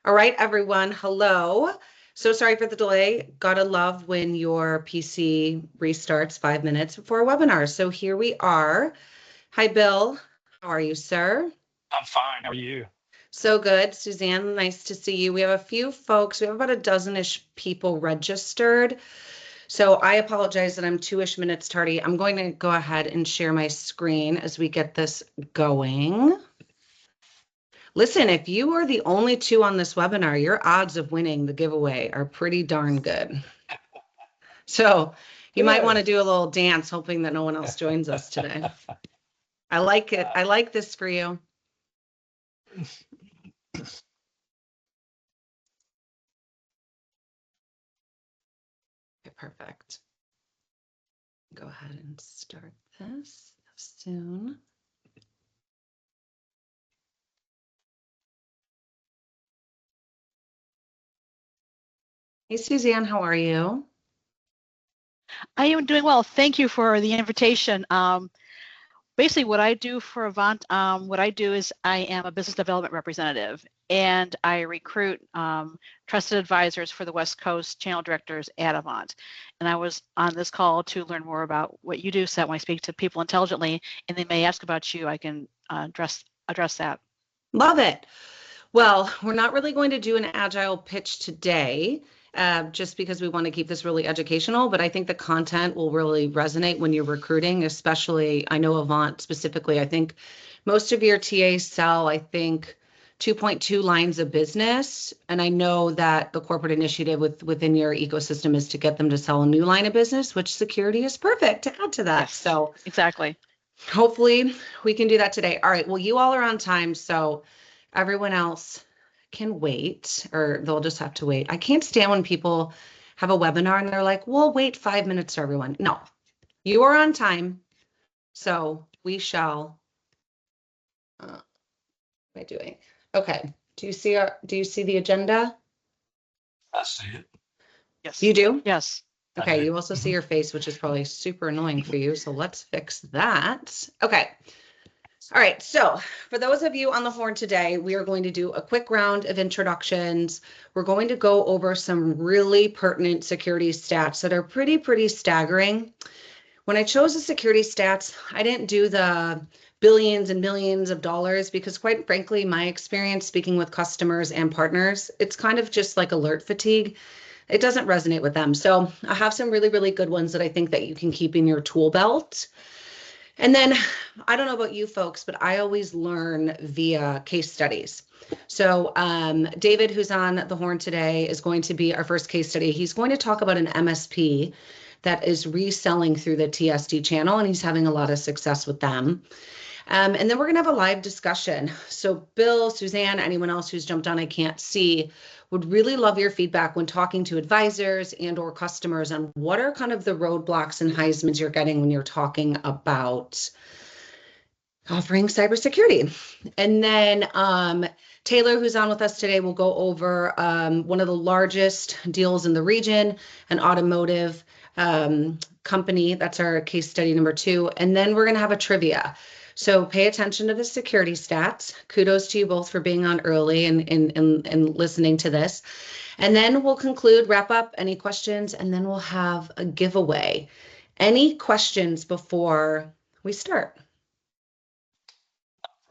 All right, everyone. Hello. So sorry for the delay. Gotta love when your PC restarts 5 minutes before a webinar. So here we are. Hi, Bill. How are you, sir? I'm fine. How are you? So good. Suzanne, nice to see you. We have a few folks. We have about a dozen-ish people registered. So I apologize that I'm 2-ish minutes tardy. I'm going to go ahead and share my screen as we get this going. Listen, if you are the only two on this webinar, your odds of winning the giveaway are pretty darn good. So you might want to do a little dance, hoping that no one else joins us today. I like it. I like this for you. Okay, perfect. Go ahead and start this soon. Hey, Suzanne, how are you? I am doing well. Thank you for the invitation. Basically, what I do for Avant, what I do is I am a business development representative, and I recruit trusted advisors for the West Coast channel directors at Avant. And I was on this call to learn more about what you do, so that when I speak to people intelligently and they may ask about you, I can address that. Love it. Well, we're not really going to do an agile pitch today, just because we want to keep this really educational, but I think the content will really resonate when you're recruiting, especially, I know Avant specifically. I think most of your TAs sell, I think, 2.2 lines of business. And I know that the corporate initiative within your ecosystem is to get them to sell a new line of business, which security is perfect to add to that. Yes, so exactly. Hopefully we can do that today. All right. Well, you all are on time, so everyone else can wait, or they'll just have to wait. I can't stand when people have a webinar and they're like, we'll wait 5 minutes for everyone. No, you are on time. So we shall, what am I doing? Okay. Do you see the agenda? I see it. Yes. You do? Yes. Okay. You also see your face, which is probably super annoying for you. So let's fix that. Okay. All right, so for those of you on the horn today, we are going to do a quick round of introductions. We're going to go over some really pertinent security stats that are pretty staggering. When I chose the security stats, I didn't do the billions and millions of dollars because, quite frankly, my experience speaking with customers and partners, it's kind of just like alert fatigue. It doesn't resonate with them. So I have some really good ones that I think that you can keep in your tool belt. And then I don't know about you folks, but I always learn via case studies. So David, who's on the horn today, is going to be our first case study. He's going to talk about an MSP that is reselling through the TSD channel, and he's having a lot of success with them. And then we're going to have a live discussion. So Bill, Suzanne, anyone else who's jumped on I can't see, would really love your feedback when talking to advisors and or customers on what are kind of the roadblocks and Heismans you're getting when you're talking about offering cybersecurity. And then Taylor, who's on with us today, will go over one of the largest deals in the region, an automotive company. That's our case study number 2. And then we're going to have a trivia. So pay attention to the security stats. Kudos to you both for being on early and listening to this. And then we'll conclude, wrap up, any questions, and then we'll have a giveaway. Any questions before we start?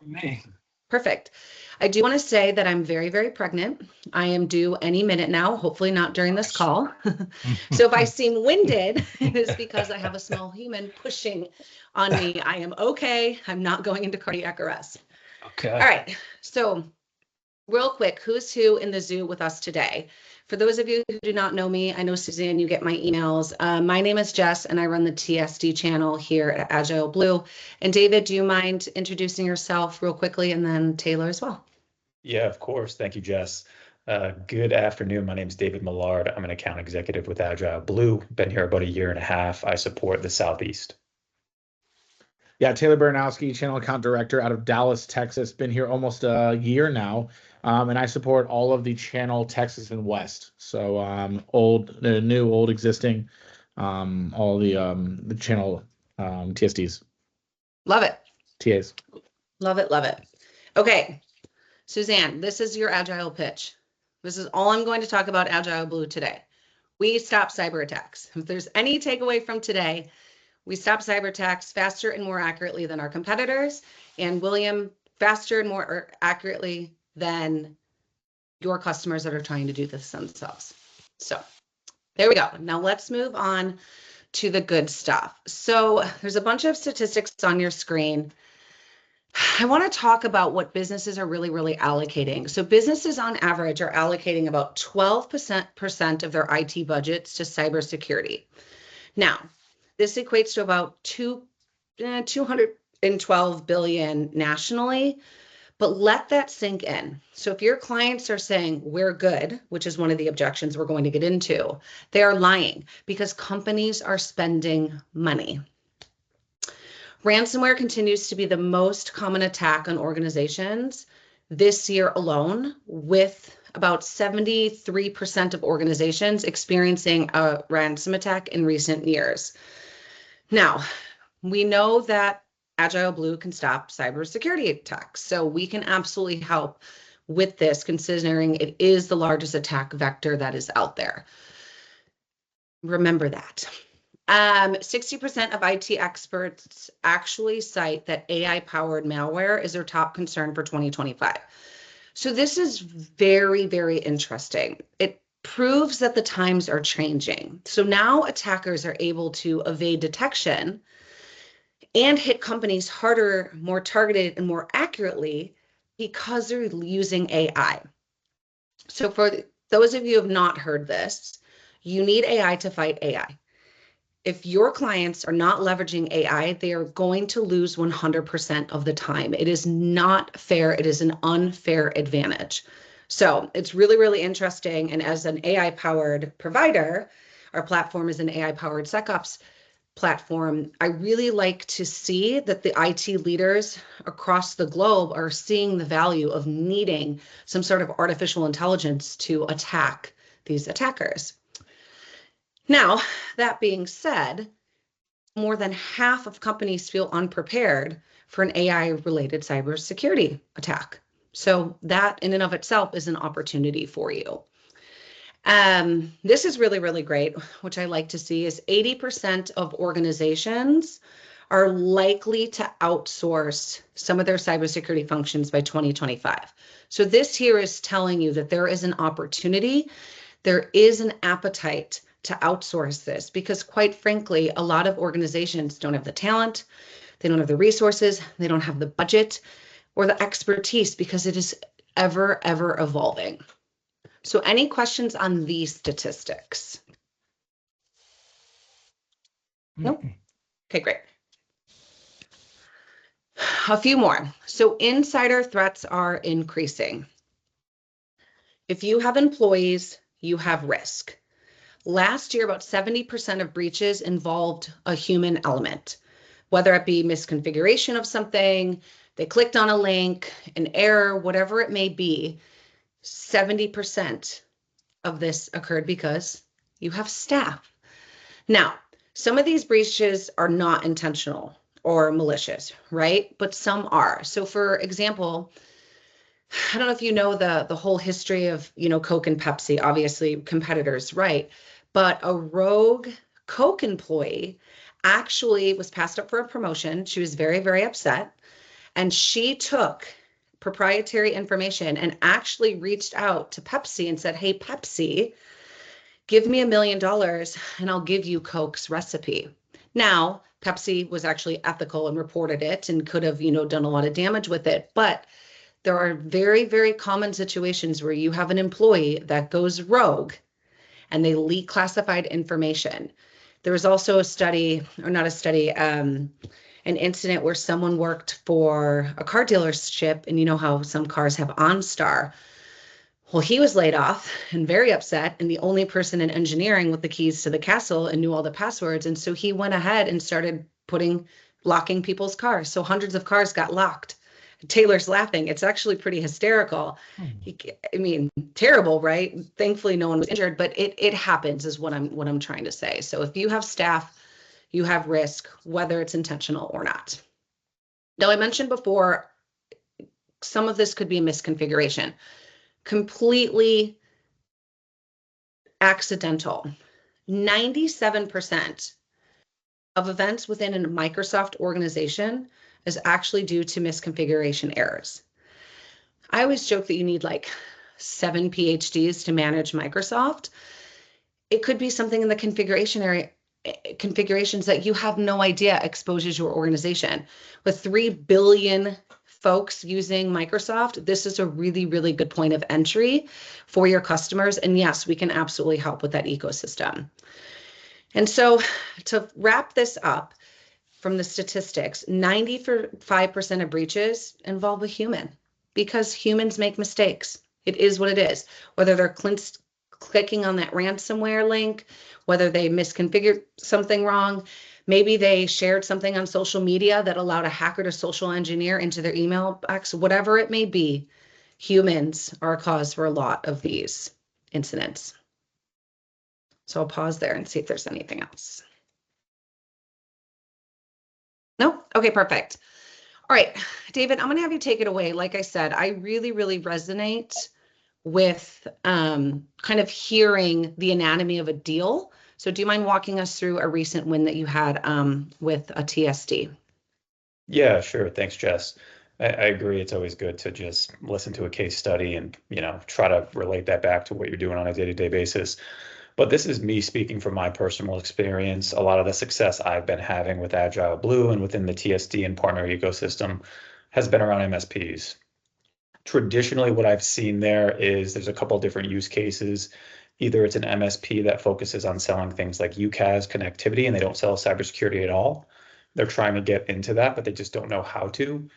Me. Perfect. I do want to say that I'm very pregnant. I am due any minute now, hopefully not during this call. So if I seem winded, it is because I have a small human pushing on me. I am okay. I'm not going into cardiac arrest. Okay. All right. So real quick, who's who in the zoo with us today? For those of you who do not know me, I know Suzanne, you get my emails. My name is Jess, and I run the TSD channel here at AgileBlue. And David, do you mind introducing yourself real quickly, and then Taylor as well? Yeah, of course. Thank you, Jess. Good afternoon. My name is David Millard. I'm an account executive with AgileBlue. Been here about 1.5 years. I support the Southeast. Yeah, Taylor Baranowski, channel account director out of Dallas, Texas. Been here almost a year now, and I support all of the channel Texas and West. So old, new, old, existing, all the channel TSDs. Love it. TAs. Love it. Okay, Suzanne, this is your agile pitch. This is all I'm going to talk about AgileBlue today. We stop cyber attacks. If there's any takeaway from today, we stop cyber attacks faster and more accurately than our competitors, and William, faster and more accurately than your customers that are trying to do this themselves. So there we go. Now let's move on to the good stuff. So there's a bunch of statistics on your screen. I want to talk about what businesses are really allocating. So businesses on average are allocating about 12% of their IT budgets to cybersecurity. Now, this equates to about 212 billion nationally, but let that sink in. So if your clients are saying we're good, which is one of the objections we're going to get into, they are lying because companies are spending money. Ransomware continues to be the most common attack on organizations this year alone, with about 73% of organizations experiencing a ransom attack in recent years. Now, we know that AgileBlue can stop cybersecurity attacks, so we can absolutely help with this, considering it is the largest attack vector that is out there. Remember that. 60% of IT experts actually cite that AI-powered malware is their top concern for 2025. So this is very interesting. It proves that the times are changing. So now attackers are able to evade detection and hit companies harder, more targeted, and more accurately because they're using AI. So for those of you who have not heard this, you need AI to fight AI. If your clients are not leveraging AI, they are going to lose 100% of the time. It is not fair. It is an unfair advantage. So it's really interesting. And as an AI-powered provider, our platform is an AI-powered SecOps platform. I really like to see that the IT leaders across the globe are seeing the value of needing some sort of artificial intelligence to attack these attackers. Now, that being said, more than half of companies feel unprepared for an AI-related cybersecurity attack. So that in and of itself is an opportunity for you. This is really great, which I like to see, is 80% of organizations are likely to outsource some of their cybersecurity functions by 2025. So this here is telling you that there is an opportunity, there is an appetite to outsource this, because quite frankly, a lot of organizations don't have the talent, they don't have the resources, they don't have the budget or the expertise, because it is ever evolving. So any questions on these statistics? Nope. Okay, great. A few more. So insider threats are increasing. If you have employees, you have risk. Last year, about 70% of breaches involved a human element, whether it be misconfiguration of something, they clicked on a link, an error, whatever it may be. 70% of this occurred because you have staff. Now, some of these breaches are not intentional or malicious, right? But some are. So for example, I don't know if you know the whole history of, Coke and Pepsi, obviously competitors, right? But a rogue Coke employee actually was passed up for a promotion. She was very upset. And she took proprietary information and actually reached out to Pepsi and said, hey, Pepsi, give me $1 million and I'll give you Coke's recipe. Now, Pepsi was actually ethical and reported it and could have, done a lot of damage with it. But there are very common situations where you have an employee that goes rogue and they leak classified information. There was also an incident where someone worked for a car dealership, and you know how some cars have OnStar. Well, he was laid off and very upset, and the only person in engineering with the keys to the castle and knew all the passwords. And so he went ahead and started locking people's cars. So hundreds of cars got locked. Taylor's laughing. It's actually pretty hysterical. Terrible, right? Thankfully, no one was injured, but it happens is what I'm trying to say. So if you have staff, you have risk, whether it's intentional or not. Now, I mentioned before, some of this could be a misconfiguration. Completely accidental. 97% of events within a Microsoft organization is actually due to misconfiguration errors. I always joke that you need like 7 PhDs to manage Microsoft. It could be something in the configuration area, configurations that you have no idea exposes your organization. With 3 billion folks using Microsoft, this is a really, really good point of entry for your customers. And yes, we can absolutely help with that ecosystem. And so to wrap this up, from the statistics, 95% of breaches involve a human because humans make mistakes. It is what it is. Whether they're clicking on that ransomware link, whether they misconfigured something wrong, maybe they shared something on social media that allowed a hacker to social engineer into their email box, whatever it may be, humans are a cause for a lot of these incidents. So I'll pause there and see if there's anything else. No? Okay, perfect. All right, David, I'm going to have you take it away. Like I said, I really, really resonate with kind of hearing the anatomy of a deal. So do you mind walking us through a recent win that you had with a TSD? Yeah, sure. Thanks, Jess. I agree. It's always good to just listen to a case study and, try to relate that back to what you're doing on a day-to-day basis. But this is me speaking from my personal experience. A lot of the success I've been having with AgileBlue and within the TSD and partner ecosystem has been around MSPs. Traditionally, what I've seen there is there's a couple different use cases. Either it's an MSP that focuses on selling things like UCaaS connectivity and they don't sell cybersecurity at all. They're trying to get into that, but they just don't know how to.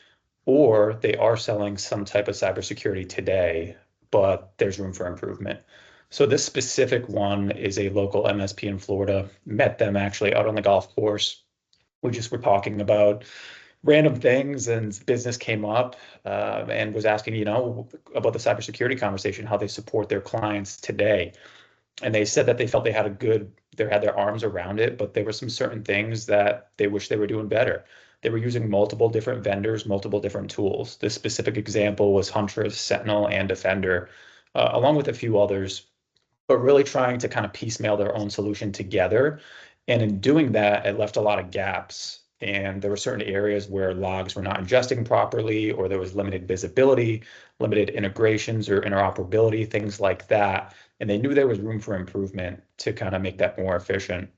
Or they are selling some type of cybersecurity today, but there's room for improvement. So this specific one is a local MSP in Florida. Met them actually out on the golf course. We just were talking about random things, and business came up and was asking, about the cybersecurity conversation, how they support their clients today. And they said that they felt they had their arms around it, but there were some certain things that they wish they were doing better. They were using multiple different vendors, multiple different tools. This specific example was Huntress, Sentinel, and Defender, along with a few others, but really trying to kind of piecemeal their own solution together. And in doing that, it left a lot of gaps. And there were certain areas where logs were not ingesting properly, or there was limited visibility, limited integrations or interoperability, things like that. And they knew there was room for improvement to kind of make that more efficient.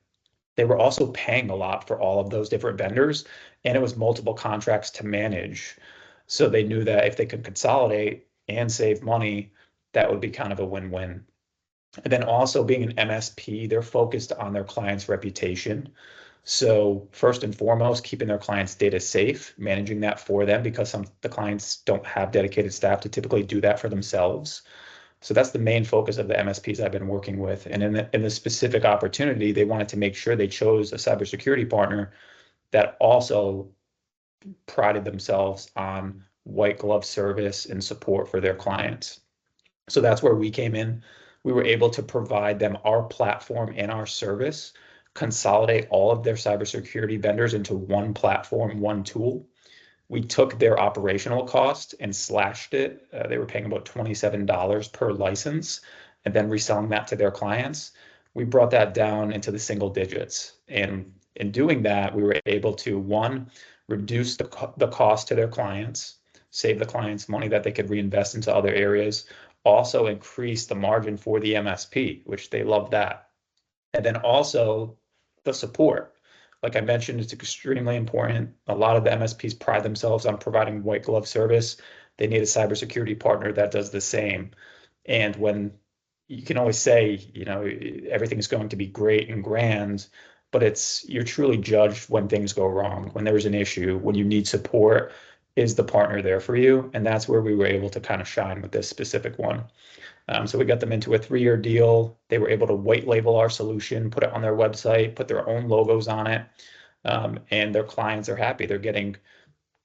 They were also paying a lot for all of those different vendors, and it was multiple contracts to manage. So they knew that if they could consolidate and save money, that would be kind of a win-win. And then also being an MSP, they're focused on their client's reputation. So first and foremost, keeping their clients' data safe, managing that for them, because the clients don't have dedicated staff to typically do that for themselves. So that's the main focus of the MSPs I've been working with. And in the specific opportunity, they wanted to make sure they chose a cybersecurity partner that also prided themselves on white glove service and support for their clients. So that's where we came in. We were able to provide them our platform and our service, consolidate all of their cybersecurity vendors into one platform, one tool. We took their operational cost and slashed it. They were paying about $27 per license and then reselling that to their clients. We brought that down into the single digits. And in doing that, we were able to, one, reduce the cost to their clients, save the clients money that they could reinvest into other areas, also increase the margin for the MSP, which they love that. And then also the support. Like I mentioned, it's extremely important. A lot of the MSPs pride themselves on providing white glove service. They need a cybersecurity partner that does the same. And when you can always say, everything's going to be great and grand, but you're truly judged when things go wrong, when there's an issue, when you need support. Is the partner there for you? And that's where we were able to kind of shine with this specific one. So we got them into a 3-year deal. They were able to white label our solution, put it on their website, put their own logos on it, and their clients are happy. They're getting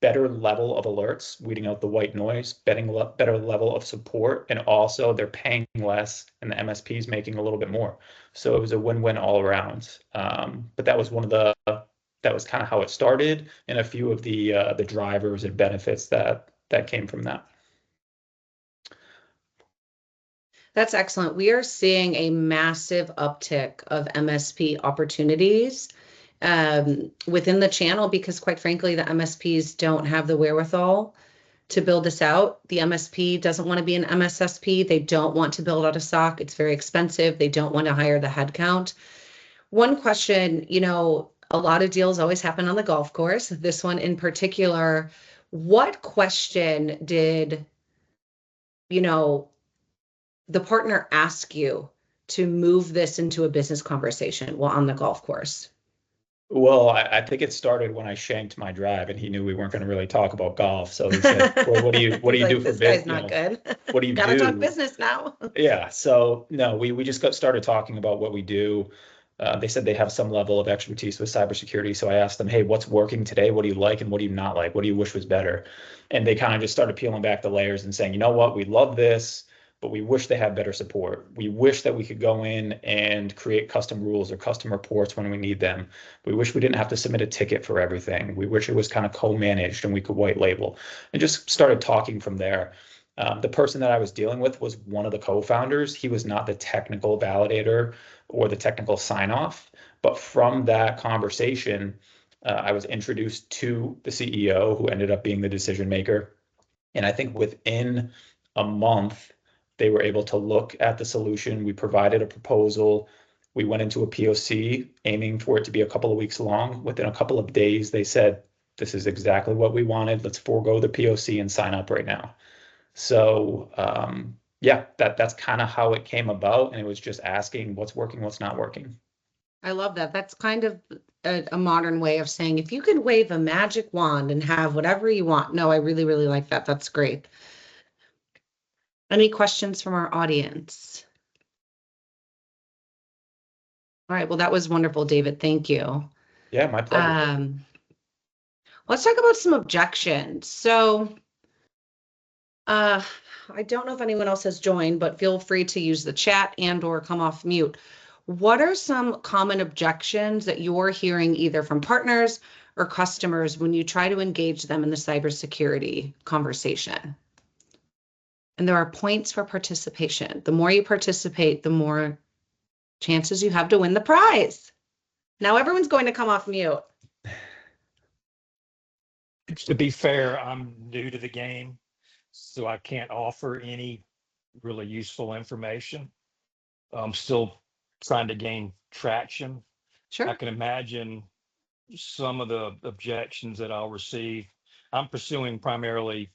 better level of alerts, weeding out the white noise, better level of support, and also they're paying less, and the MSP is making a little bit more. So it was a win-win all around. But that was that was kind of how it started, and a few of the drivers and benefits that came from that. That's excellent. We are seeing a massive uptick of MSP opportunities within the channel because, quite frankly, the MSPs don't have the wherewithal to build this out. The MSP doesn't want to be an MSSP. They don't want to build out a SOC. It's very expensive. They don't want to hire the headcount. One question, a lot of deals always happen on the golf course. This one in particular, what question did, the partner ask you to move this into a business conversation while on the golf course? Well, I think it started when I shanked my drive, and he knew we weren't going to really talk about golf. So he said, "Well, what do you He's do for this guy's business? not good. What do you Gotta talk do?" business now. Yeah. So no, we just started talking about what we do. They said they have some level of expertise with cybersecurity. So I asked them, "Hey, what's working today? What do you like and what do you not like? What do you wish was better?" And they kind of just started peeling back the layers and saying, "You know what? We love this, but we wish they had better support. We wish that we could go in and create custom rules or custom reports when we need them. We wish we didn't have to submit a ticket for everything. We wish it was kind of co-managed and we could white label," and just started talking from there. The person that I was dealing with was one of the co-founders. He was not the technical validator or the technical sign-off, but from that conversation, I was introduced to the CEO, who ended up being the decision maker. And I think within a month, they were able to look at the solution. We provided a proposal. We went into a POC, aiming for it to be a couple of weeks long. Within a couple of days, they said, "This is exactly what we wanted. Let's forego the POC and sign up right now." So yeah, that's kind of how it came about. And it was just asking what's working, what's not working. I love that. That's kind of a modern way of saying, if you could wave a magic wand and have whatever you want. No, I really, really like that. That's great. Any questions from our audience? All right. Well, that was wonderful, David. Thank you. Yeah, my pleasure. Let's talk about some objections. So I don't know if anyone else has joined, but feel free to use the chat and or come off mute. What are some common objections that you're hearing either from partners or customers when you try to engage them in the cybersecurity conversation? And there are points for participation. The more you participate, the more chances you have to win the prize. Now everyone's going to come off mute. To be fair, I'm new to the game, so I can't offer any really useful information. I'm still trying to gain traction. Sure. I can imagine some of the objections that I'll receive. I'm pursuing primarily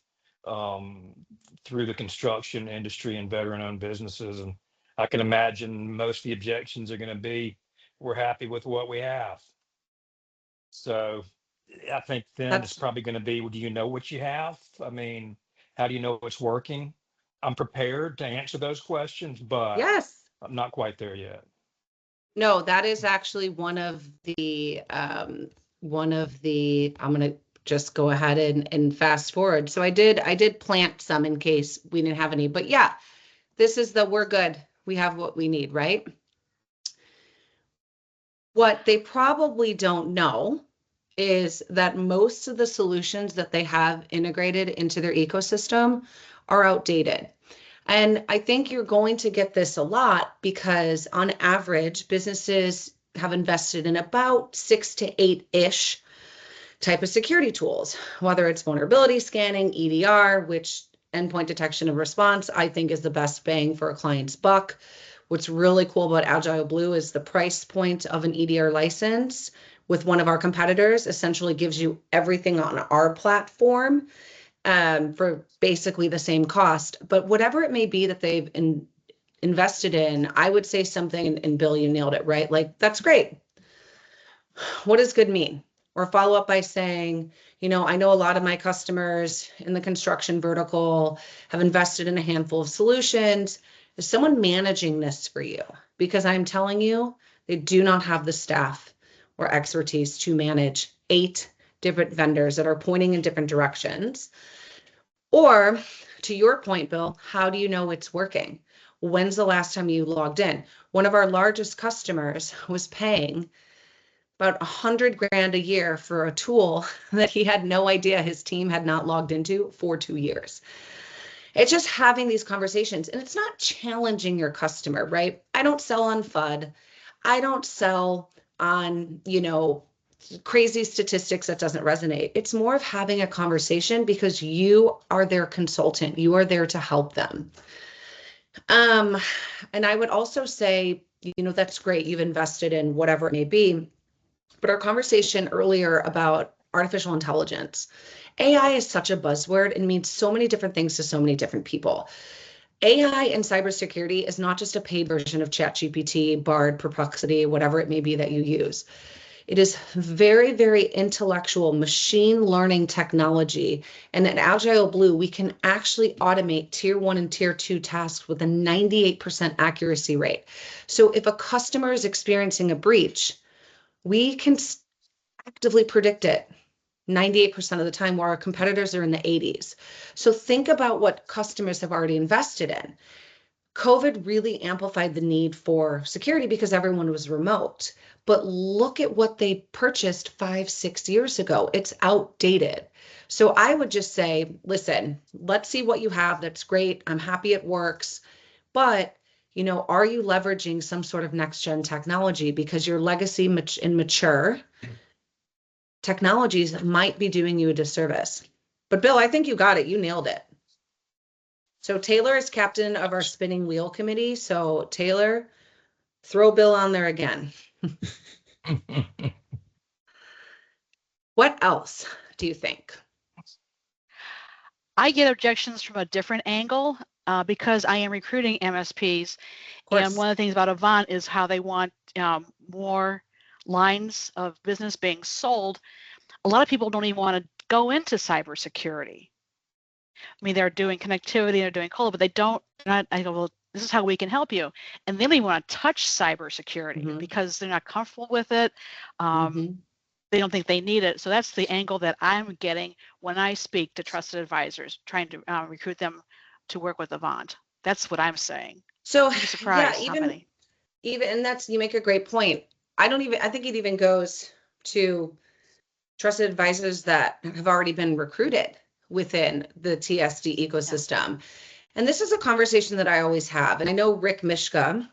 through the construction industry and veteran-owned businesses, and I can imagine most of the objections are going to be, "We're happy with what we have." So I think then it's probably going to be, "Well, do you know what you have? I mean, how do you know it's working?" I'm prepared to answer those questions, but Yes. I'm not quite there yet. No, that is actually one of the, I'm going to just go ahead and fast forward. So I did plant some in case we didn't have any, but yeah, this is we're good. We have what we need, right? What they probably don't know is that most of the solutions that they have integrated into their ecosystem are outdated. And I think you're going to get this a lot because on average, businesses have invested in about 6 to 8-ish type of security tools, whether it's vulnerability scanning, EDR, which endpoint detection and response, I think is the best bang for a client's buck. What's really cool about AgileBlue is the price point of an EDR license with one of our competitors essentially gives you everything on our platform for basically the same cost. But whatever it may be that they've invested in, I would say something, and Bill, you nailed it, right? Like, that's great. What does good mean? Or follow up by saying, I know a lot of my customers in the construction vertical have invested in a handful of solutions. Is someone managing this for you? Because I'm telling you, they do not have the staff or expertise to manage 8 different vendors that are pointing in different directions. Or to your point, Bill, how do you know it's working? When's the last time you logged in? One of our largest customers was paying about $100,000 a year for a tool that he had no idea his team had not logged into for 2 years. It's just having these conversations, and it's not challenging your customer, right? I don't sell on FUD. I don't sell on, crazy statistics that doesn't resonate. It's more of having a conversation because you are their consultant. You are there to help them. And I would also say, that's great. You've invested in whatever it may be. But our conversation earlier about artificial intelligence, AI is such a buzzword and means so many different things to so many different people. AI and cybersecurity is not just a paid version of ChatGPT, Bard, Perplexity, whatever it may be that you use. It is very, very intellectual machine learning technology. And at AgileBlue, we can actually automate tier 1 and tier 2 tasks with a 98% accuracy rate. So if a customer is experiencing a breach, we can actively predict it 98% of the time, while our competitors are in the 80s. So think about what customers have already invested in. COVID really amplified the need for security because everyone was remote. But look at what they purchased 5-6 years ago. It's outdated. So I would just say, listen, let's see what you have. That's great. I'm happy it works. But, are you leveraging some sort of next gen technology? Because your legacy and mature technologies might be doing you a disservice. But Bill, I think you got it. You nailed it. So Taylor is captain of our spinning wheel committee. So Taylor, throw Bill on there again. What else do you think? I get objections from a different angle because I am recruiting MSPs. And one of the things about Avant is how they want more lines of business being sold. A lot of people don't even want to go into cybersecurity. I mean, they're doing connectivity, they're doing colo, but they don't. I go, well, this is how we can help you. And they don't even want to touch cybersecurity because they're not comfortable with it. They don't think they need it. So that's the angle that I'm getting when I speak to trusted advisors, trying to recruit them to work with Avant. That's what I'm saying. So I'm surprised how many. And you make a great point. I think it even goes to trusted advisors that have already been recruited within the TSD ecosystem. Yeah. And this is a conversation that I always have. And I know Rick Mishka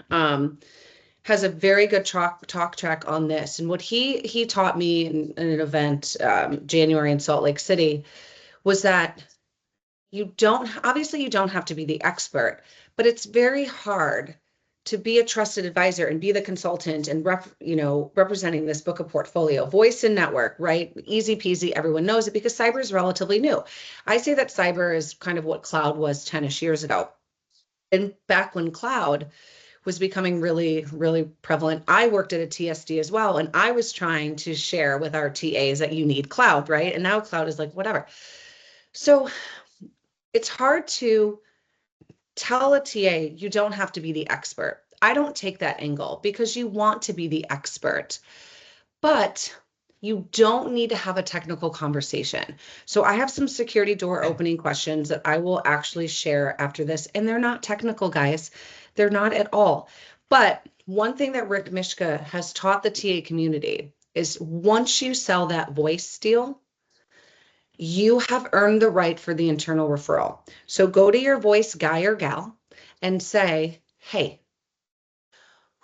has a very good talk track on this. And what he taught me in an event, January in Salt Lake City, was that you don't have to be the expert, but it's very hard to be a trusted advisor and be the consultant and representing this book of portfolio, voice and network, right? Easy peasy, everyone knows it because cyber is relatively new. I say that cyber is kind of what cloud was 10-ish years ago. And back when cloud was becoming really, really prevalent, I worked at a TSD as well. And I was trying to share with our TAs that you need cloud, right? And now cloud is like, whatever. So it's hard to tell a TA you don't have to be the expert. I don't take that angle because you want to be the expert, but you don't need to have a technical conversation. So I have some security door opening questions that I will actually share after this. And they're not technical, guys. They're not at all. But one thing that Rick Mishka has taught the TA community is once you sell that voice deal, you have earned the right for the internal referral. So go to your voice guy or gal and say, hey,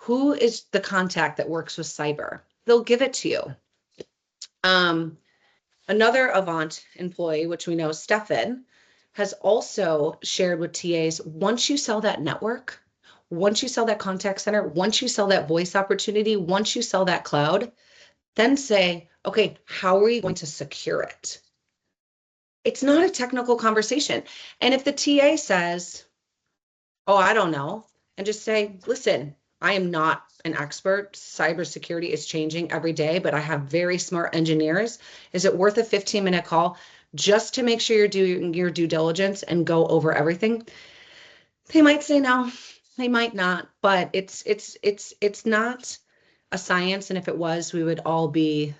who is the contact that works with cyber? They'll give it to you. Another Avant employee, which we know, Stefan, has also shared with TAs, once you sell that network, once you sell that contact center, once you sell that voice opportunity, once you sell that cloud, then say, okay, how are you going to secure it? It's not a technical conversation. And if the TA says, oh, I don't know, and just say, listen, I am not an expert. Cybersecurity is changing every day, but I have very smart engineers. Is it worth a 15-minute call just to make sure you're doing your due diligence and go over everything? They might say no, they might not, but it's not a science. And if it was, we would all be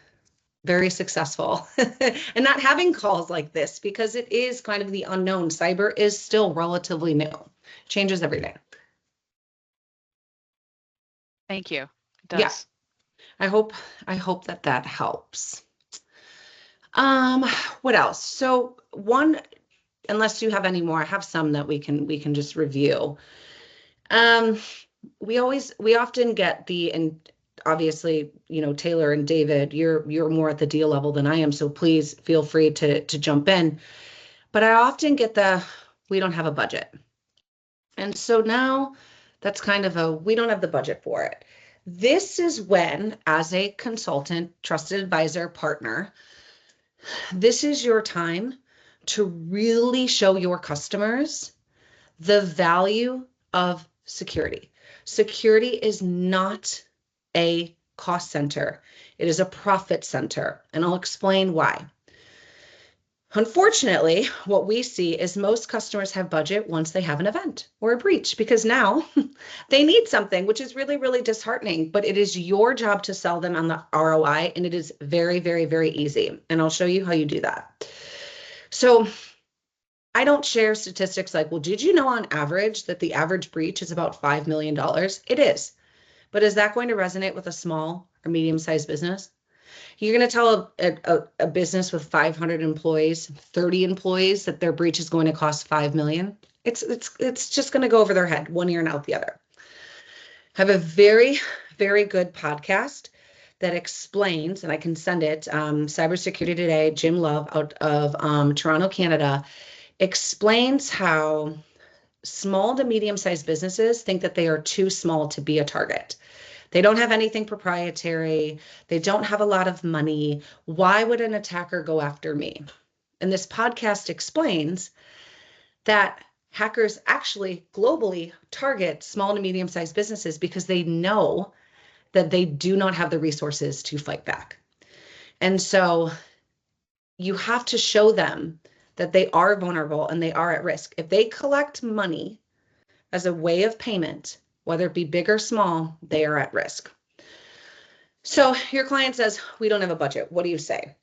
very successful and not having calls like this because it is kind of the unknown. Cyber is still relatively new, changes every day. Thank you. It does. Yeah. I hope that helps. What else? So one unless you have any more, I have some that we can just review. We often get and obviously, Taylor and David, you're more at the deal level than I am, so please feel free to jump in. But I often get we don't have a budget. And so now that's kind of we don't have the budget for it. This is when, as a consultant, trusted advisor, partner, this is your time to really show your customers the value of security. Security is not a cost center. It is a profit center, and I'll explain why. Unfortunately, what we see is most customers have budget once they have an event or a breach, because now they need something, which is really, really disheartening, but it is your job to sell them on the ROI, and it is very, very, very easy. And I'll show you how you do that. So I don't share statistics like, well, did you know on average that the average breach is about $5 million? It is. But is that going to resonate with a small or medium-sized business? You're going to tell a business with 500 employees, 30 employees that their breach is going to cost $5 million? It's just going to go over their head, one ear and out the other. I have a very, very good podcast that explains, and I can send it, Cybersecurity Today, Jim Love out of Toronto, Canada, explains how small to medium-sized businesses think that they are too small to be a target. They don't have anything proprietary. They don't have a lot of money. Why would an attacker go after me? And this podcast explains that hackers actually globally target small to medium-sized businesses because they know that they do not have the resources to fight back. And so you have to show them that they are vulnerable and they are at risk. If they collect money as a way of payment, whether it be big or small, they are at risk. So your client says, we don't have a budget. What do you say?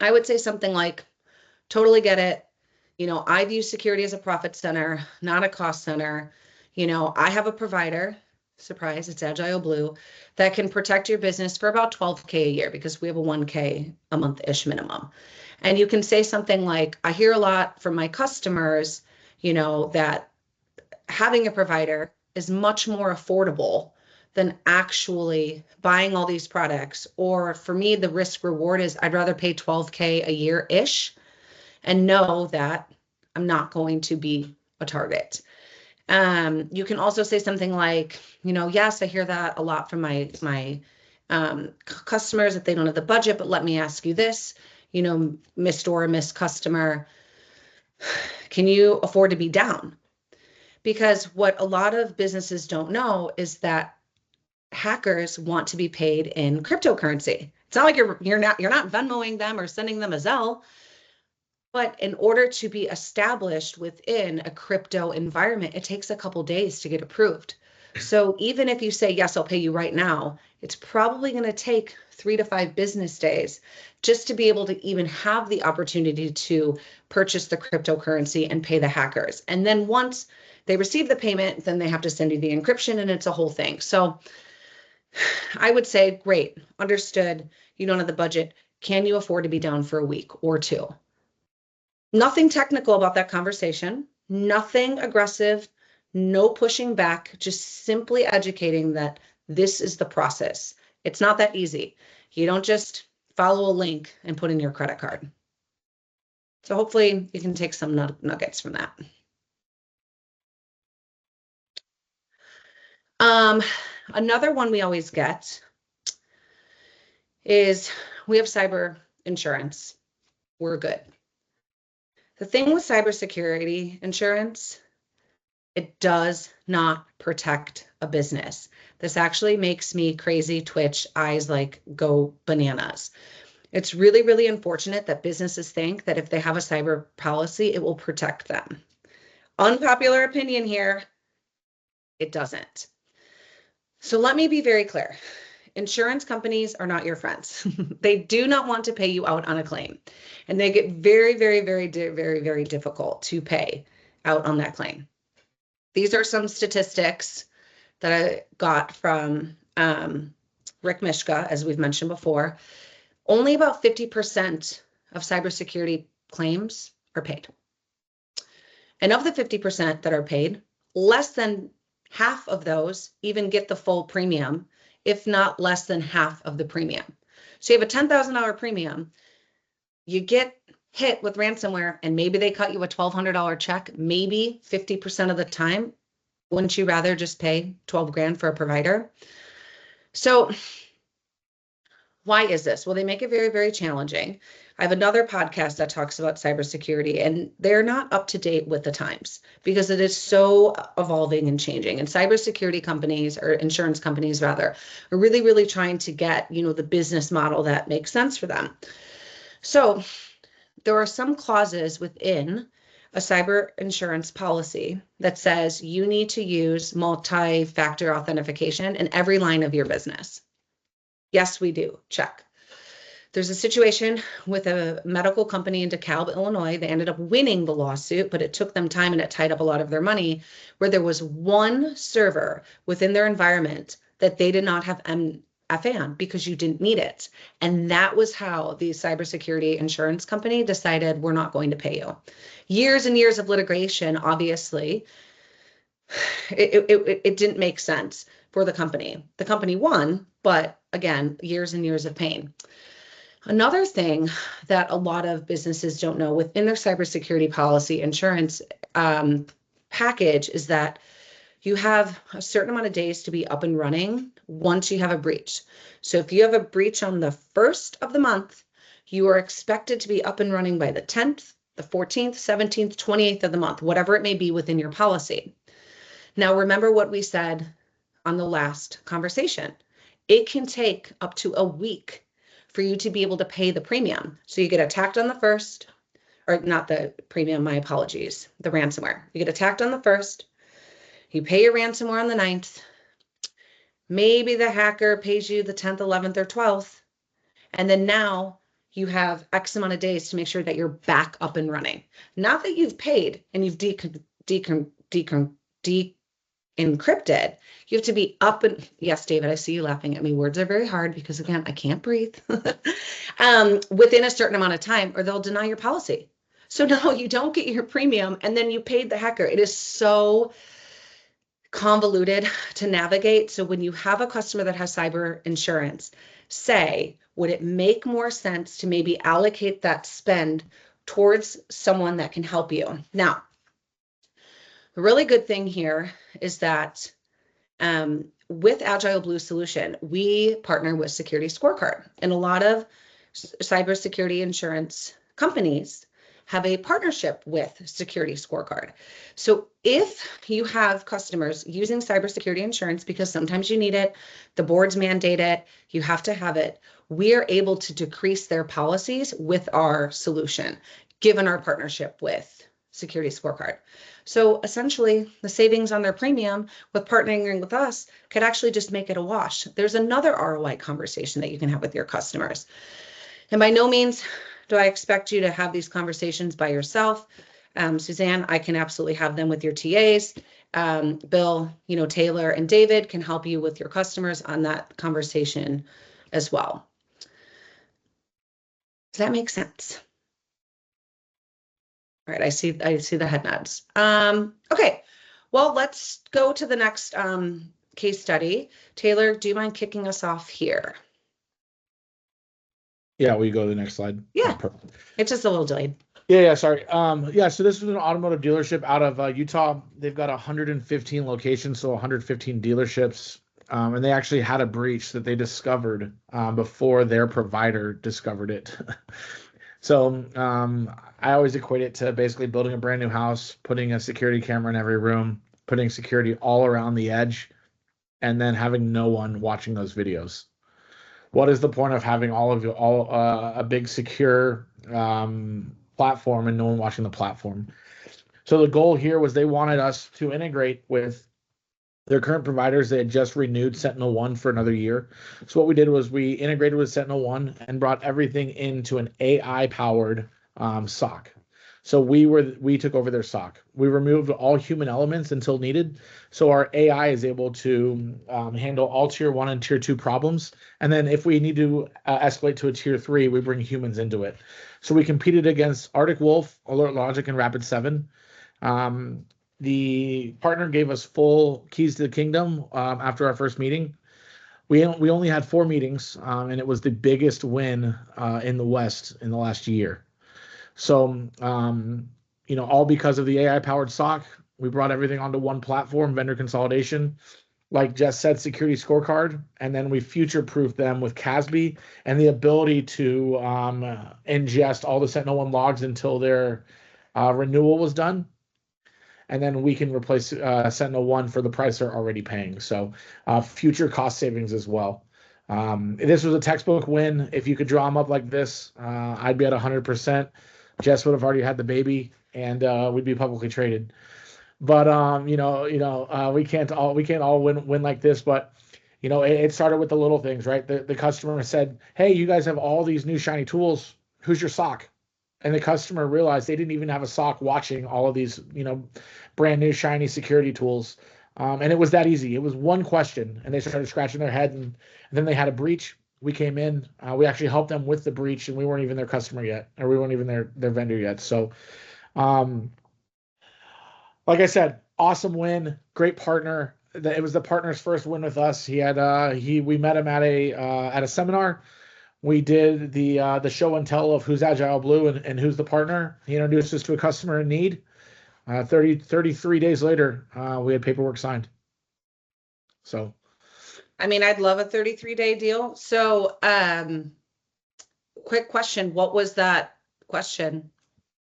I would say something like, totally get it. I view security as a profit center, not a cost center. I have a provider, surprise, it's AgileBlue, that can protect your business for about $12K a year because we have a $1K a month-ish minimum. And you can say something like, I hear a lot from my customers, that having a provider is much more affordable than actually buying all these products. Or for me, the risk reward is I'd rather pay $12K a year-ish and know that I'm not going to be a target. You can also say something like, yes, I hear that a lot from my customers that they don't have the budget, but let me ask you this, Miss Store, Miss Customer, can you afford to be down? Because what a lot of businesses don't know is that hackers want to be paid in cryptocurrency. It's not like you're not Venmoing them or sending them a Zelle, but in order to be established within a crypto environment, it takes a couple days to get approved. So even if you say, yes, I'll pay you right now, it's probably going to take 3 to 5 business days just to be able to even have the opportunity to purchase the cryptocurrency and pay the hackers. And then once they receive the payment, then they have to send you the encryption, and it's a whole thing. So I would say, great, understood. You don't have the budget. Can you afford to be down for a week or 2? Nothing technical about that conversation, nothing aggressive, no pushing back, just simply educating that this is the process. It's not that easy. You don't just follow a link and put in your credit card. So hopefully you can take some nuggets from that. Another one we always get is we have cyber insurance. We're good. The thing with cybersecurity insurance, it does not protect a business. This actually makes me crazy, twitch, eyes like go bananas. It's really, really unfortunate that businesses think that if they have a cyber policy, it will protect them. Unpopular opinion here, it doesn't. So let me be very clear. Insurance companies are not your friends. They do not want to pay you out on a claim. And they get very, very, very, very, very difficult to pay out on that claim. These are some statistics that I got from Rick Mishka, as we've mentioned before. Only about 50% of cybersecurity claims are paid. And of the 50% that are paid, less than half of those even get the full premium, if not less than half of the premium. So you have a $10,000 premium, you get hit with ransomware, and maybe they cut you a $1,200 check, maybe 50% of the time. Wouldn't you rather just pay 12 grand for a provider? So why is this? Well, they make it very, very challenging. I have another podcast that talks about cybersecurity, and they're not up to date with the times because it is so evolving and changing. And cybersecurity companies, or insurance companies rather, are really, really trying to get, the business model that makes sense for them. So there are some clauses within a cyber insurance policy that says you need to use multi-factor authentication in every line of your business. Yes, we do. Check. There's a situation with a medical company in DeKalb, Illinois. They ended up winning the lawsuit, but it took them time and it tied up a lot of their money, where there was one server within their environment that they did not have MFA on because you didn't need it. And that was how the cybersecurity insurance company decided, we're not going to pay you. Years and years of litigation, obviously, it didn't make sense for the company. The company won, but again, years and years of pain. Another thing that a lot of businesses don't know within their cybersecurity policy insurance package is that you have a certain amount of days to be up and running once you have a breach. So if you have a breach on the 1st of the month, you are expected to be up and running by the 10th, the 14th, 17th, 28th of the month, whatever it may be within your policy. Now, remember what we said on the last conversation. It can take up to a week for you to be able to pay the premium. So you get attacked on the 1st, or not the premium, my apologies, the ransomware. You get attacked on the 1st, you pay your ransomware on the 9th, maybe the hacker pays you the 10th, 11th, or 12th, and then now you have X amount of days to make sure that you're back up and running. Not that you've paid and you've encrypted. You have to be up and, yes, David, I see you laughing at me. Words are very hard because, again, I can't breathe. Within a certain amount of time, or they'll deny your policy. So no, you don't get your premium and then you paid the hacker. It is so convoluted to navigate. So when you have a customer that has cyber insurance, say, would it make more sense to maybe allocate that spend towards someone that can help you? Now, the really good thing here is that with AgileBlue solution, we partner with Security Scorecard, and a lot of cybersecurity insurance companies have a partnership with Security Scorecard. So if you have customers using cybersecurity insurance, because sometimes you need it, the boards mandate it, you have to have it, we are able to decrease their policies with our solution, given our partnership with Security Scorecard. So essentially, the savings on their premium with partnering with us could actually just make it a wash. There's another ROI conversation that you can have with your customers. And by no means do I expect you to have these conversations by yourself. Suzanne, I can absolutely have them with your TAs. Bill, Taylor and David can help you with your customers on that conversation as well. Does that make sense? All right, I see the head nods. Okay, well, let's go to the next case study. Taylor, do you mind kicking us off here? Yeah, will you go to the next slide? Yeah, it's just a little delayed. Yeah, sorry. So this was an automotive dealership out of Utah. They've got 115 locations, so 115 dealerships. And they actually had a breach that they discovered before their provider discovered it. So I always equate it to basically building a brand new house, putting a security camera in every room, putting security all around the edge, and then having no one watching those videos. What is the point of having a big secure platform and no one watching the platform? So the goal here was they wanted us to integrate with their current providers. They had just renewed SentinelOne for another year. So what we did was we integrated with SentinelOne and brought everything into an AI-powered SOC. So we took over their SOC. We removed all human elements until needed. So our AI is able to handle all tier 1 and tier 2 problems. And then if we need to escalate to a tier 3, we bring humans into it. So we competed against Arctic Wolf, Alert Logic, and Rapid7. The partner gave us full keys to the kingdom after our first meeting. We only had 4 meetings, and it was the biggest win in the West in the last year. So, all because of the AI-powered SOC. We brought everything onto one platform, vendor consolidation, like Jess said, security scorecard, and then we future-proofed them with CASB and the ability to ingest all the SentinelOne logs until their renewal was done. And then we can replace SentinelOne for the price they're already paying. So future cost savings as well. This was a textbook win. If you could draw them up like this, I'd be at 100%. Jess would have already had the baby, and we'd be publicly traded. But we can't all win like this. But it started with the little things, right? The customer said, "Hey, you guys have all these new shiny tools. Who's your SOC?" And the customer realized they didn't even have a SOC watching all of these, brand new shiny security tools. And it was that easy. It was one question, and they started scratching their head, and then they had a breach. We came in, we actually helped them with the breach, and we weren't even their customer yet, or we weren't even their vendor yet. So, like I said, awesome win, great partner. It was the partner's first win with us. We met him at a seminar. We did the show and tell of who's AgileBlue and who's the partner. He introduced us to a customer in need. 33 days later, we had paperwork signed. So, I mean, I'd love a 33-day deal. So, quick question. What was that question?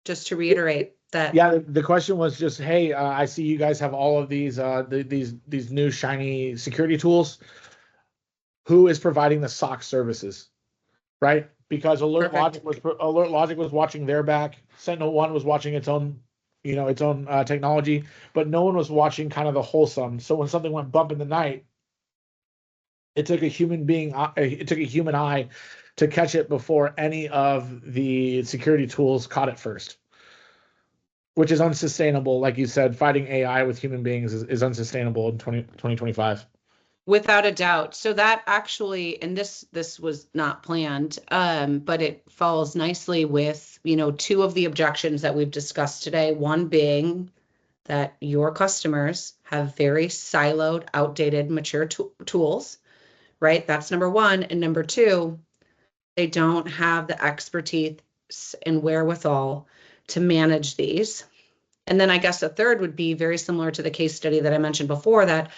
Just to reiterate that. Yeah, the question was just, hey, I see you guys have all of these new shiny security tools. Who is providing the SOC services? Right? Because Alert Logic was watching their back. SentinelOne was watching its own technology, but no one was watching kind of the wholesome. So when something went bump in the night, it took a human eye to catch it before any of the security tools caught it first, which is unsustainable. Like you said, fighting AI with human beings is unsustainable in 2025. Without a doubt. So that actually, and this was not planned, but it falls nicely with, 2 of the objections that we've discussed today. One being that your customers have very siloed, outdated, mature tools, right? That's number 1. And number 2, they don't have the expertise and wherewithal to manage these. And then I guess a third would be very similar to the case study that I mentioned before, that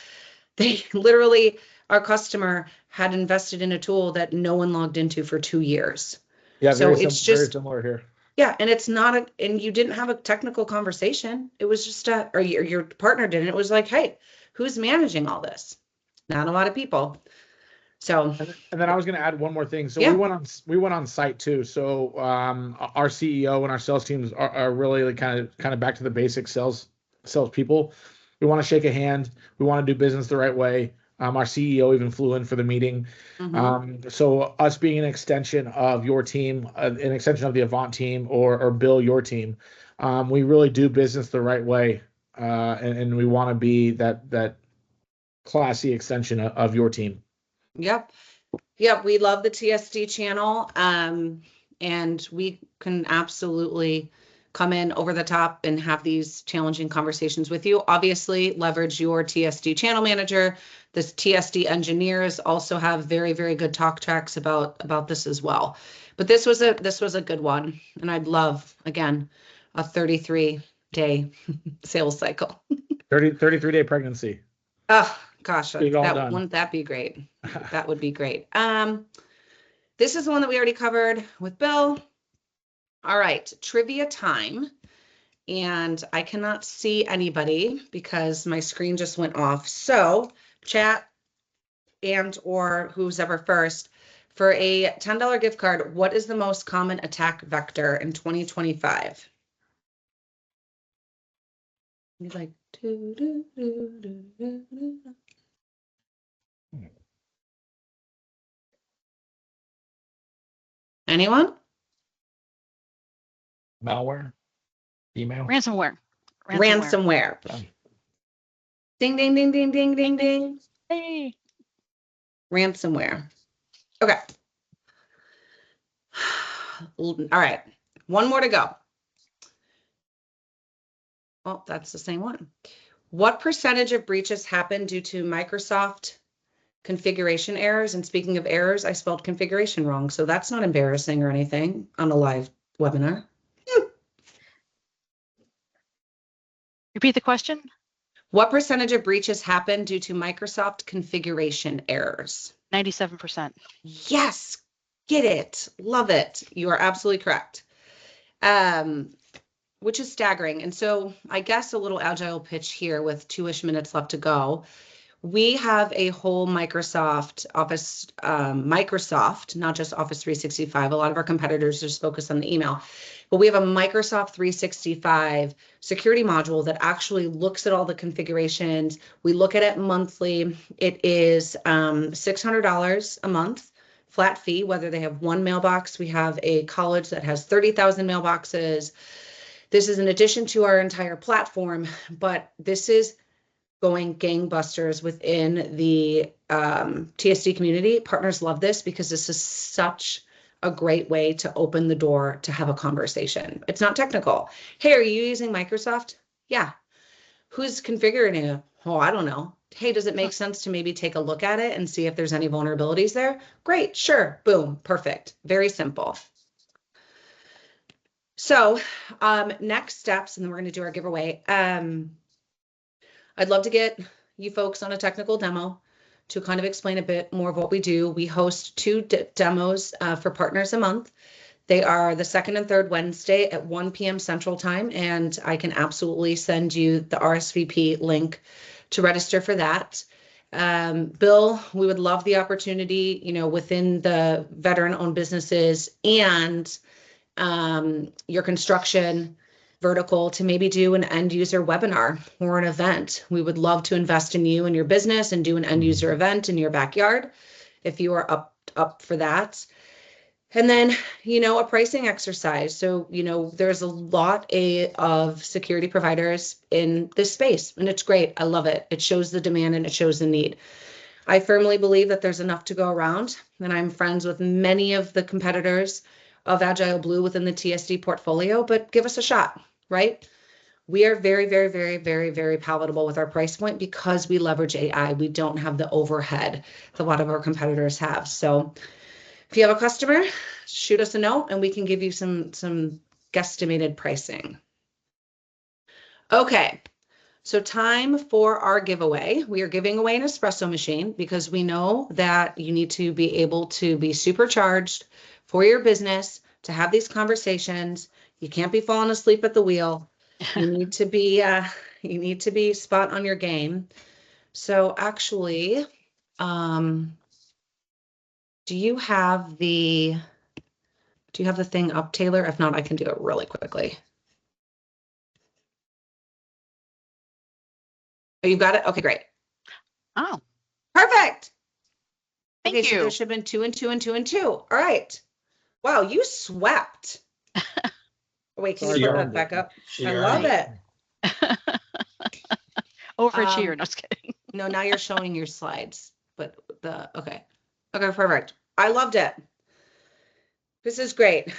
they literally, our customer had invested in a tool that no one logged into for 2 years. Yeah, so very it's just very similar here. Yeah, and it's not and you didn't have a technical conversation. It was just or your partner didn't. It was like, hey, who's managing all this? Not a lot of people. So, and then I was going to add one more thing. So yeah. we went on site too. So our CEO and our sales teams are really kind of back to the basic sales people. We want to shake a hand. We want to do business the right way. Our CEO even flew in for the meeting. Mm-hmm. So us being an extension of your team, an extension of the Avant team, or Bill, your team, we really do business the right way, and we want to be that classy extension of your team. Yep. We love the TSD channel, and we can absolutely come in over the top and have these challenging conversations with you. Obviously, leverage your TSD channel manager. The TSD engineers also have very, very good talk tracks about this as well. But this was a good one, and I'd love, again, a 33-day sales cycle. 33-day pregnancy. Oh gosh, done. wouldn't that be great? That would be great. This is the one that we already covered with Bill. All right, trivia time. And I cannot see anybody because my screen just went off. So chat or who's ever first, for a $10 gift card, what is the most common attack vector in 2025? You're like, anyone? Malware, email, Ransomware. Ding, ding, ding, ding, ding, ding, ding. Hey. Ransomware. Okay. All right. One more to go. Oh, that's the same one. What percentage of breaches happen due to Microsoft configuration errors? And speaking of errors, I spelled configuration wrong, so that's not embarrassing or anything on a live webinar. Repeat the question. What percentage of breaches happen due to Microsoft configuration errors? 97%. Yes, get it. Love it. You are absolutely correct. Which is staggering. And so I guess a little agile pitch here with 2-ish minutes left to go. We have a whole Microsoft Office, Microsoft, not just Office 365. A lot of our competitors just focus on the email, but we have a Microsoft 365 security module that actually looks at all the configurations. We look at it monthly. It is $600 a month, flat fee, whether they have one mailbox. We have a college that has 30,000 mailboxes. This is in addition to our entire platform, but this is going gangbusters within the TSD community. Partners love this because this is such a great way to open the door to have a conversation. It's not technical. Hey, are you using Microsoft? Yeah. Who's configuring it? Oh, I don't know. Hey, does it make sense to maybe take a look at it and see if there's any vulnerabilities there? Great, sure, boom, perfect. Very simple. So next steps, and then we're going to do our giveaway. I'd love to get you folks on a technical demo to kind of explain a bit more of what we do. We host 2 demos for partners a month. They are the second and third Wednesday at 1 p.m. Central Time, and I can absolutely send you the RSVP link to register for that. Bill, we would love the opportunity, within the veteran-owned businesses and your construction vertical to maybe do an end user webinar or an event. We would love to invest in you and your business and do an end user event in your backyard if you are up for that. And then, a pricing exercise. So, there's a lot of security providers in this space, and it's great. I love it. It shows the demand and it shows the need. I firmly believe that there's enough to go around, and I'm friends with many of the competitors of AgileBlue within the TSD portfolio, but give us a shot, right? We are very, very, very, very, very palatable with our price point because we leverage AI. We don't have the overhead that a lot of our competitors have. So if you have a customer, shoot us a note and we can give you some guesstimated pricing. Okay. So time for our giveaway. We are giving away an espresso machine because we know that you need to be able to be supercharged for your business to have these conversations. You can't be falling asleep at the wheel. You need to be spot on your game. So actually, do you have the thing up, Taylor? If not, I can do it really quickly. Oh, you got it? Okay, great. Oh, Perfect. thank Okay, you. so there should have been 2 and 2 and 2 and 2. All right. Wow, you swept. Wait, can you put that back up? I love it. Overachieve. No, just kidding. No, now you're showing your slides, but okay, perfect. I loved it. This is great.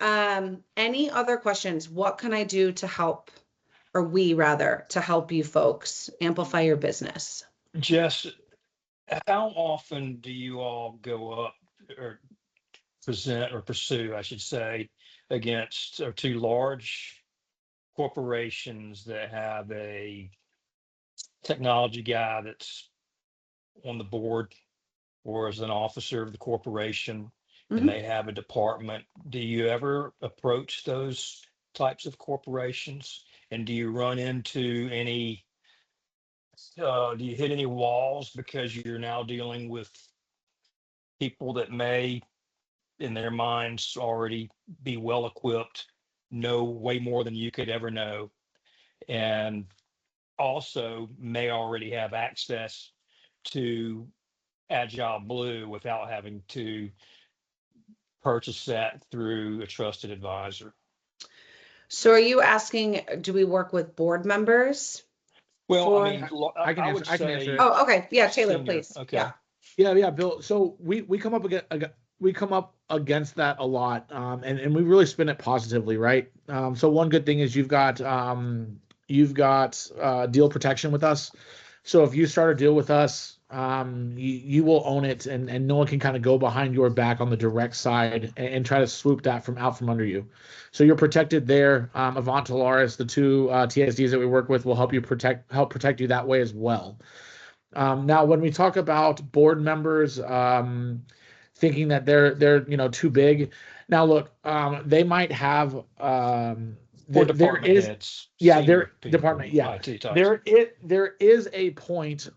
Any other questions? What can I do to help, or we rather, to help you folks amplify your business? Jess, how often do you all go up or present or pursue, I should say, against or to large corporations that have a technology guy that's on the board or as an officer of the corporation and they have a department? Do you ever approach those types of corporations? And do you run into any, do you hit any walls because you're now dealing with people that may, in their minds, already be well equipped, know way more than you could ever know, and also may already have access to AgileBlue without having to purchase that through a trusted advisor? So are you asking, do we work with board members? Well, I mean, I can I would answer say, it. Oh, okay. Yeah, Taylor, senior. please. Okay. Yeah, Bill. So we come up against that a lot, and we really spin it positively, right? So one good thing is you've got you've got deal protection with us. So if you start a deal with us, you will own it, and no one can kind of go behind your back on the direct side and try to swoop that from under you. So you're protected there. Avant Tolaris, the two TSDs that we work with, will help protect you that way as well. Now, when we talk about board members thinking that they're too big, now look, they might have Or there department is heads, yeah senior there people, department yeah IT types. there is a point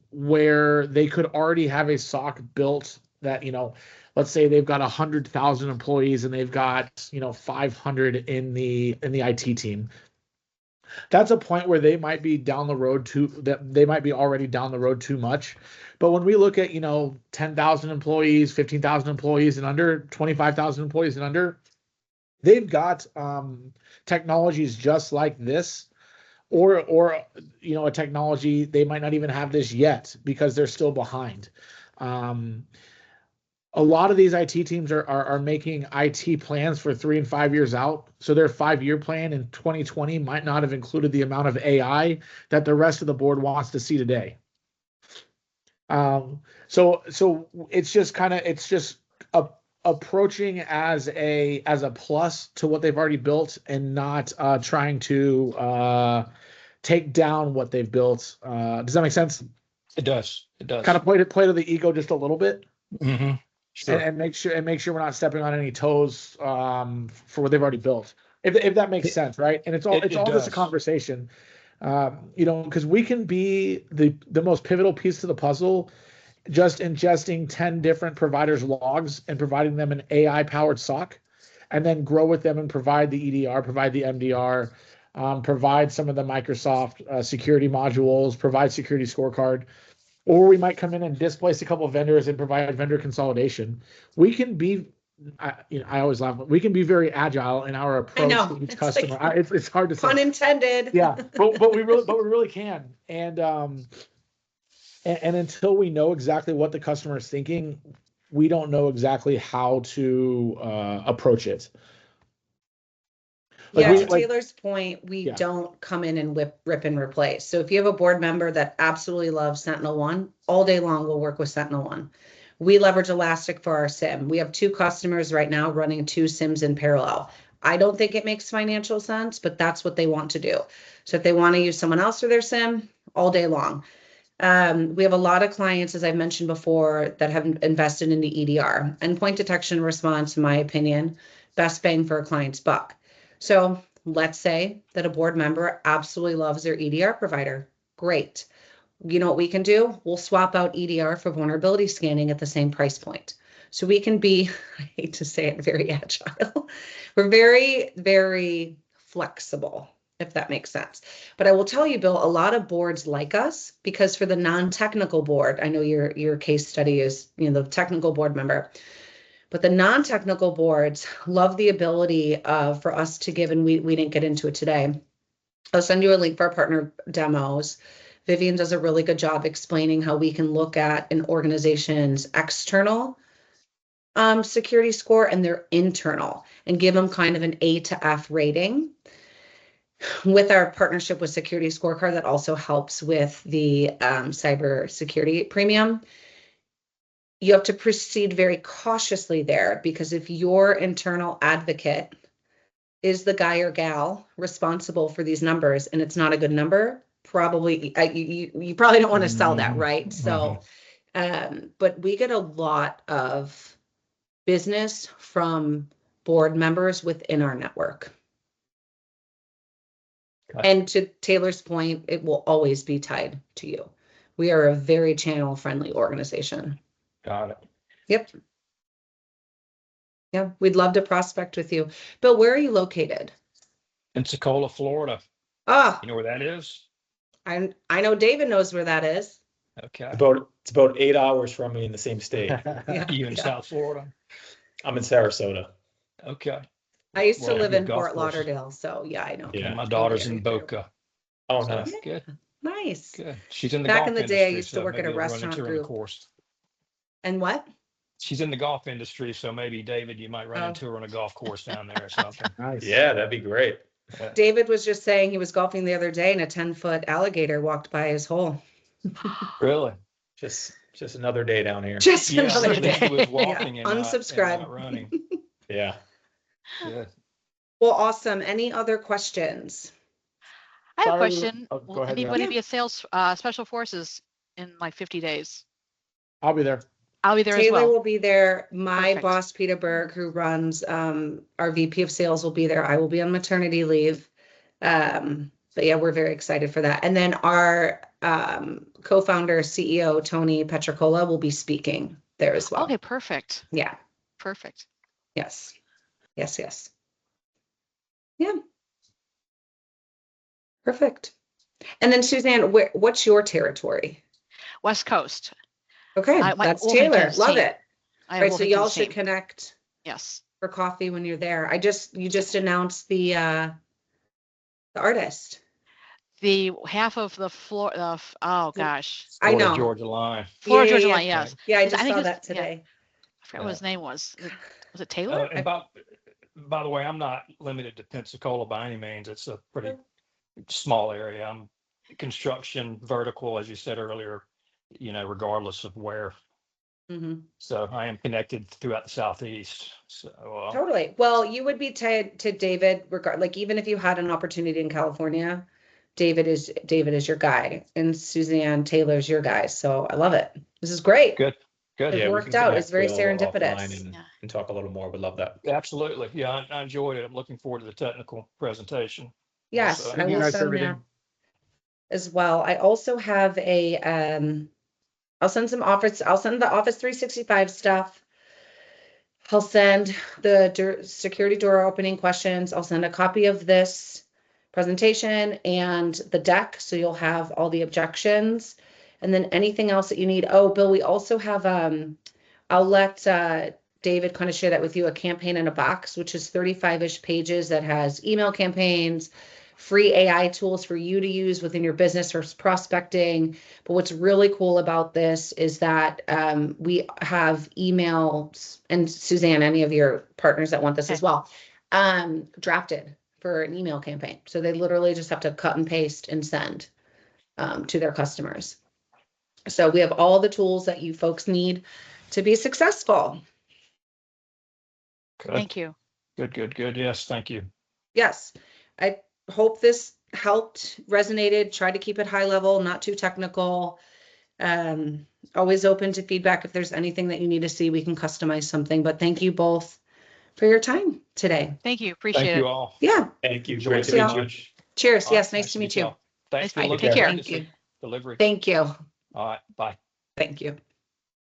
where they could already have a SOC built that, let's say they've got 100,000 employees and they've got 500 in the IT team. That's a point where they might be already down the road too much. But when we look at 10,000 employees, 15,000 employees and under, 25,000 employees and under, they've got technologies just like this, or a technology they might not even have this yet because they're still behind. A lot of these IT teams are making IT plans for 3 and 5 years out. So their 5-year plan in 2020 might not have included the amount of AI that the rest of the board wants to see today. So it's just approaching as a plus to what they've already built, and not trying to take down what they've built. Does that make sense? It does. It does. Kind of play to the ego just a little bit. Mm-hmm. Sure. And make sure we're not stepping on any toes for what they've already built. If that makes sense, right? And it's all It just a does. conversation, because we can be the most pivotal piece to the puzzle, just ingesting 10 different providers' logs and providing them an AI-powered SOC, and then grow with them and provide the EDR, provide the MDR, provide some of the Microsoft security modules, provide security scorecard. Or we might come in and displace a couple of vendors and provide vendor consolidation. We can be, I always laugh. We can be very agile in our approach to each customer. It's hard to say. Pun intended. Yeah, but we really can. And until we know exactly what the customer is thinking, we don't know exactly how to approach it. To Taylor's point, we don't come in and rip and replace. So if you have a board member that absolutely loves SentinelOne, all day long we'll work with SentinelOne. We leverage Elastic for our SIM. We have 2 customers right now running 2 SIMs in parallel. I don't think it makes financial sense, but that's what they want to do. So if they want to use someone else for their SIM, all day long. We have a lot of clients, as I've mentioned before, that have invested in the EDR. Endpoint detection and response, in my opinion, best bang for a client's buck. So let's say that a board member absolutely loves their EDR provider. Great. You know what we can do? We'll swap out EDR for vulnerability scanning at the same price point. So we can be, I hate to say it, very agile. We're very, very flexible, if that makes sense. But I will tell you, Bill, a lot of boards like us, because for the non-technical board, I know your case study is, the technical board member. But the non-technical boards love the ability for us to give, and we didn't get into it today. I'll send you a link for our partner demos. Vivian does a really good job explaining how we can look at an organization's external security score and their internal, and give them kind of an A to F rating. With our partnership with Security Scorecard, that also helps with the cyber security premium. You have to proceed very cautiously there, because if your internal advocate is the guy or gal responsible for these numbers and it's not a good number, probably you probably don't want to sell that, right? So, but we get a lot of business from board members within our network. Okay. And to Taylor's point, it will always be tied to you. We are a very channel-friendly organization. Got it. Yep. Yeah, we'd love to prospect with you. Bill, where are you located? Pensacola, Florida. Ah, You know where that is? I know David knows where that is. Okay. It's about 8 hours from me in the same state. You in South Florida? I'm in Sarasota. Okay. I used to Well, live good in golf Fort courses. Lauderdale, so yeah, I know. Yeah. My daughter's in Boca. Oh, So, nice. good. Nice. Good. She's in the Back golf in the industry. day, I used to so work at maybe a I'll run restaurant into her on the group. course. And what? She's in the golf industry, so maybe David, you might run into her on a golf course down there or something. Nice. Yeah, that'd be great. David was just saying he was golfing the other day and a 10-foot alligator walked by his hole. Really? Just another day down here. Just Yeah, another at least he was day. walking Yeah. and Unsubscribe. not running. Yeah. Yeah. Well, awesome. Any other questions? I have a Sorry, question. oh, go Will ahead, anybody yeah. be at sales special forces in like 50 days? I'll be there. I'll be there Taylor as well. will be there. My Perfect. boss, Peter Berg, who runs our VP of sales, will be there. I will be on maternity leave. But yeah, we're very excited for that. And then our co-founder, CEO, Tony Petricola, will be speaking there as well. Okay, perfect. Yeah. Perfect. Yes. Yes, yes. Yeah. Perfect. And then Suzanne, what's your territory? West Coast. Okay, that's Taylor. Wilmington's Love team. it. I have Right, so y'all Wilmington's should team. connect Yes. for coffee when you're there. You just announced the artist. The half of the floor of, oh gosh. I Florida know. Georgia line. Florida, Yeah, Georgia yeah, line, yes. Yeah, I I just think saw it's- that today. I forgot what his name was. Was it Taylor? And by the way, I'm not limited to Pensacola by any means. It's a pretty small area. I'm construction vertical, as you said earlier, regardless of where. Mhm. So I am connected throughout the Southeast. So Totally. Well, you would be tied to David, like even if you had an opportunity in California, David is your guy, and Suzanne Taylor's your guy. So I love it. This is great. good. It Yeah, we worked can out. connect It's very Will offline serendipitous. and, Yeah. and talk a little more. Would love that. Absolutely. Yeah, I enjoyed it. I'm looking forward to the technical presentation. Yes, So, I Thank you will guys for send everything. that as well. I also have I'll send some offers. I'll send the Office 365 stuff. I'll send the security door opening questions. I'll send a copy of this presentation and the deck, so you'll have all the objections. And then anything else that you need. Oh, Bill, we also have, I'll let David kind of share that with you, a campaign in a box, which is 35-ish pages that has email campaigns, free AI tools for you to use within your business or prospecting. But what's really cool about this is that we have emails, and Suzanne, any of your partners that want this as well, drafted for an email campaign. So they literally just have to cut and paste and send to their customers. So we have all the tools that you folks need to be successful. good. Thank you. Good. Yes, thank you. Yes, I hope this helped, resonated. Try to keep it high level, not too technical. Always open to feedback. If there's anything that you need to see, we can customize something. But thank you both for your time today. Thank you. Appreciate Thank it. you all. Yeah. Thank you. Enjoyed Great it to Yeah. meet you. much. Cheers. All right, Yes. Nice to meet you. y'all. Thanks for Take looking care. at Thank this you. delivery. Thank you. All right, bye. Thank you.